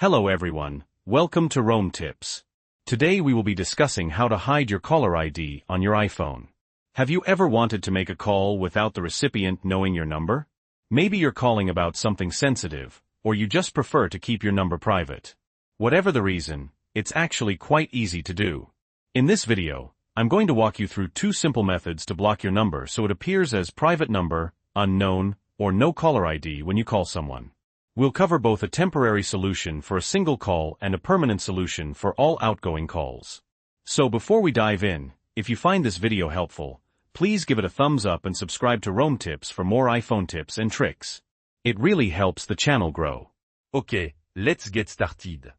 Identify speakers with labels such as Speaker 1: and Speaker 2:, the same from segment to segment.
Speaker 1: Hello everyone, welcome to Rome Tips. Today we will be discussing how to hide your caller ID on your iPhone. Have you ever wanted to make a call without the recipient knowing your number? Maybe you're calling about something sensitive, or you just prefer to keep your number private. Whatever the reason, it's actually quite easy to do. In this video, I'm going to walk you through two simple methods to block your number so it appears as private number, unknown, or no caller ID when you call someone. We'll cover both a temporary solution for a single call and a permanent solution for all outgoing calls. So before we dive in, if you find this video helpful, please give it a thumbs up and subscribe to Rome Tips for more iPhone tips and tricks. It really helps the channel grow.
Speaker 2: Okay, let's get started.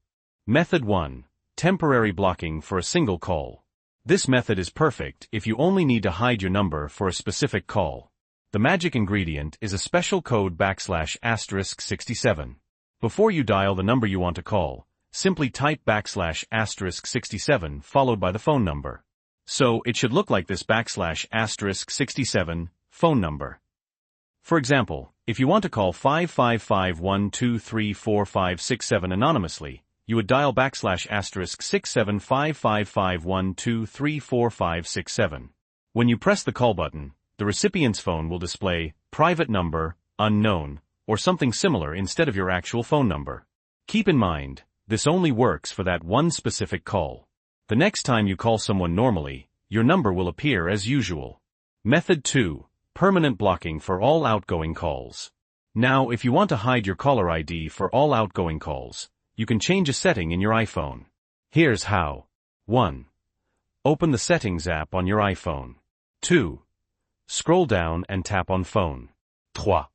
Speaker 1: Method 1. Temporary blocking for a single call. This method is perfect if you only need to hide your number for a specific call. The magic ingredient is a special code **67. Before you dial the number you want to call, simply type **67 followed by the phone number. So it should look like this **67 phone number. For example, if you want to call 555-123-4567 anonymously, you would dial *675551234567. When you press the call button, the recipient's phone will display private number, unknown, or something similar instead of your actual phone number. Keep in mind, this only works for that one specific call. The next time you call someone normally, your number will appear as usual. Method 2. Permanent blocking for all outgoing calls. Now, if you want to hide your caller ID for all outgoing calls, you can change a setting in your iPhone. Here's how. 1. Open the Settings app on your iPhone. 2. Scroll down and tap on Phone.
Speaker 2: 3.